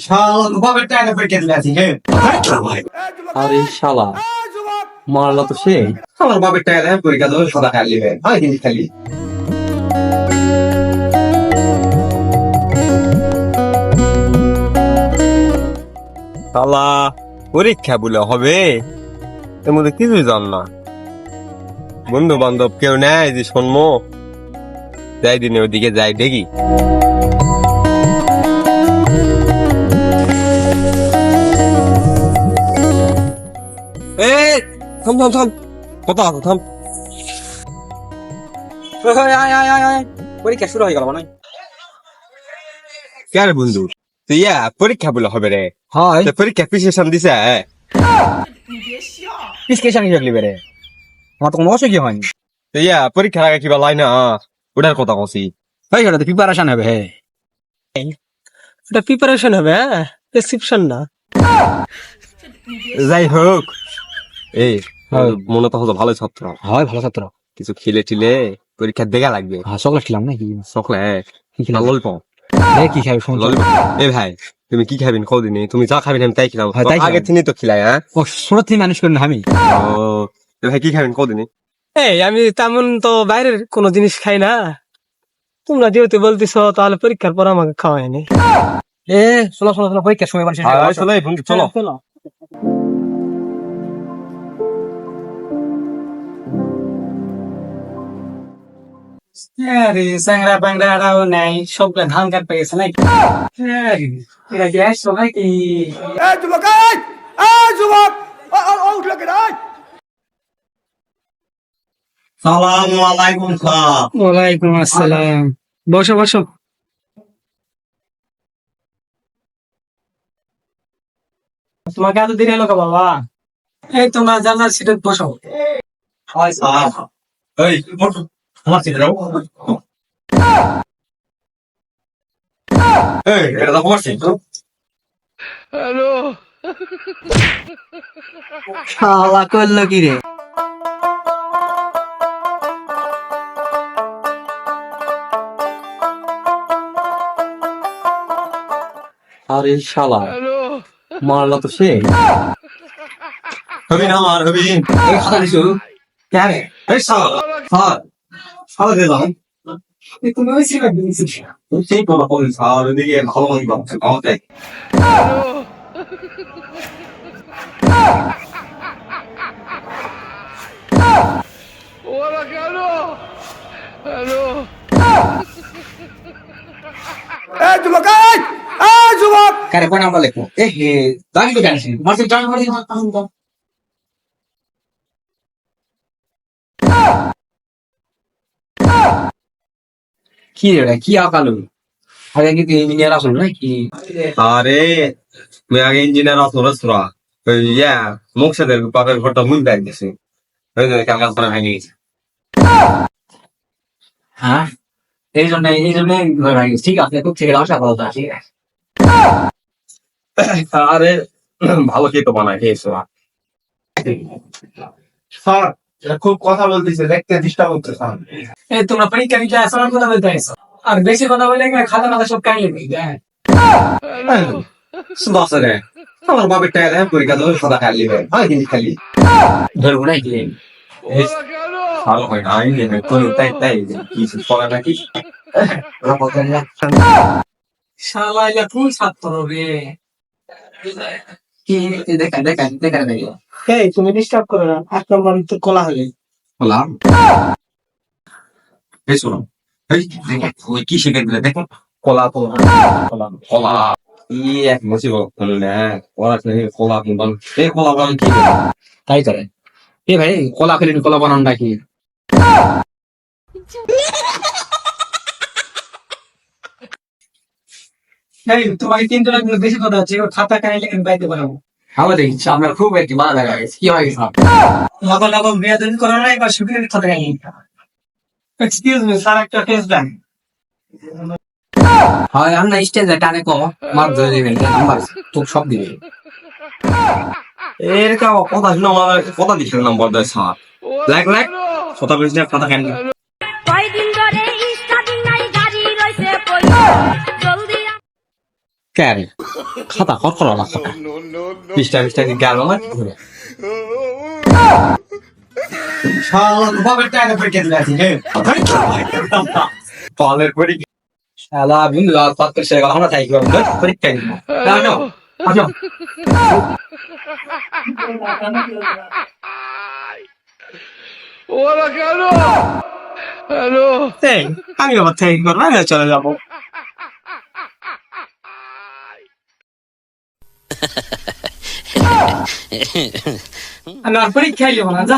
শালা বাবার টাকা পরীক্ষা দিলে আছি হ্যাঁ আরে শালা মারলা তো সে। আমার বাবার টাকা দেয় পরীক্ষা দেবো সাদা খালি হয় কিন্তু খালি শালা পরীক্ষা বলে হবে, এর মধ্যে কিছুই জান না। বন্ধু বান্ধব কেউ নেয় যে শুনবো, যাই দিনে ওদিকে যাই দেখি। এ থাম থাম থাম, কথা আছে থাম। পরীক্ষা শুরু হয়ে গেল মানে। কে রে বন্ধু, তুই পরীক্ষা বলে হবে রে? হয় তো পরীক্ষা প্রিপারেশন দিছে? পিসকেশন হিসেবে লিবে রে, আমার তো কোনো অসুবিধা হয়নি। তো পরীক্ষার আগে কিবা লাই না ওটার কথা কছি। ভাই সেটা তো প্রিপারেশন হবে। হ্যাঁ এটা প্রিপারেশন হবে, প্রেসক্রিপশন না। যাই হোক, এই মনে তো হতো ভালো ছাত্র, হয় ভালো ছাত্র। কিছু খেলে টিলে পরীক্ষা দেখা লাগবে। হ্যাঁ চকলেট খেলাম নাকি? চকলেট কি খেলাম? ললিপপ। কি খাবি শুনছো? এ ভাই, তুমি কি খাবেন কদিনে? তুমি যা খাবেন আমি তাই খেলাম। হ্যাঁ, তাই আগে খেলাম। থেকে তো খিলাই। হ্যাঁ ও ছোট থেকে মানুষ করেন আমি। ও, এ ভাই কি খাবেন কদিনে? এই আমি তেমন তো বাইরের কোনো জিনিস খাই না। তোমরা যেহেতু বলতেছ তাহলে পরীক্ষার পর আমাকে খাওয়ায়নি। এ চলো চলো চলো পরীক্ষার সময় মানুষ চলো এই বন্ধু, চলো। চলো। আরে স্যাংরা প্যাংরাও নাই সবগুলো ধান কাট পেয়ে গেছে নাকি এটা কি আসছো নাকি সালাম আলাইকুম স্যার ওয়ালাইকুম আসসালাম। বসো বসো। তোমাকে এত দেরি হলো বাবা এই তোমরা জানলার সিটে বসো হয় স্যার এই বসো আমার সিটে যাও এই এটা তো আমার সিট শালা করলো কি রে? আরে শালা মারলা তো সে। হবি না আমার হবি এই খাতা দিছো কে রে এই স্যার স্যার স্যার দিলাম তুমি ওই সিটে দিয়েছো সেই বলা বল স্যার এদিকে ভালো মন্দ বলছে আমাকে কারে কোন নাম্বার লেখো? এ হে দাঁড়িয়ে তো জানিস মাসে জান মারি মার। কি রে কি আকালো? আগে কি ইঞ্জিনিয়ার আসল নাকি? আরে তুমি আগে ইঞ্জিনিয়ার আছো রসরা, ওই মুখসাদের বাপের ঘরটা মুন ব্যাগ গেছে, ওই যে কাজ করে ভেঙে গেছে। হ্যাঁ এই জন্য ঠিক আছে খুব ঠিক আছে কথা ঠিক আছে। আরে ভালো খেয়ে তো বানায় খেয়েছো। স্যার এটা খুব কথা বলতেছে দেখতে ডিস্টার্ব হচ্ছে স্যার এই তোমরা পরীক্ষা নিতে আসো না কথা বলতে আসো আর বেশি কথা বলে খাতা মাথা সব কাইলে দিই দশরে আমার বাবার টাকা দেয় পরীক্ষা দেবো সাদা খালি হয় কিন্তু খালি ধরবো নাকি? ভালো হয় না আইনি তাই তাই কিছু পড়া নাকি। শালা এটা ফুল ছাত্র রে কি দেখা দেখা দেখা দেখা এই তুমি ডিস্টার্ব করো না, 1 নম্বর তো কলা হলে। বললাম এই শোনো, এই দেখো ওই কি শিখে দিলে দেখো, কলা কলা কলা কলা ই এক মুসিবত হলো না, কলা কলা বল এই কলা বল কি তাই করে। এ ভাই কলা খেলেন কলা বানান নাকি? এই তোমাকে 3 জনের মধ্যে বেশি কথা হচ্ছে খাতা কাইলে পাইতে পারো আমার দেখছি আপনার খুব একটি ভালো দেখা গেছে। কি হয় গেছে? লগন লগন বিয়াদবি করো না এবার শুকিয়ে খাতা কাইলে এক্সকিউজ মি স্যার একটা টেস্ট দেন হয় আমরা স্টেজে টানে কম মার ধরে দিবেন নাম্বার তো সব দিবে। এরকম কথা শুনে আমার কথা দিছিল নাম্বার দেয় স্যার লাখ লাখ কথা বলিস না কথা কেন কয়দিন ধরে স্টার্টিং নাই গাড়ি রইছে কইয়া জলদি কে রে খাতা কর করো না খাতা পৃষ্ঠা কি গেল না কি করে? শালা তো বাবার টাকা পরীক্ষা দিলে আছি হে ফলের পরীক্ষা শালা বন্ধু আর কত সে আমরা তাই কি করব পরীক্ষা দিব আসো আসো এই, আমি আবার থেকে কি করবো? আমি চলে যাবো। আমি আর পরীক্ষাই যাবো না, যা।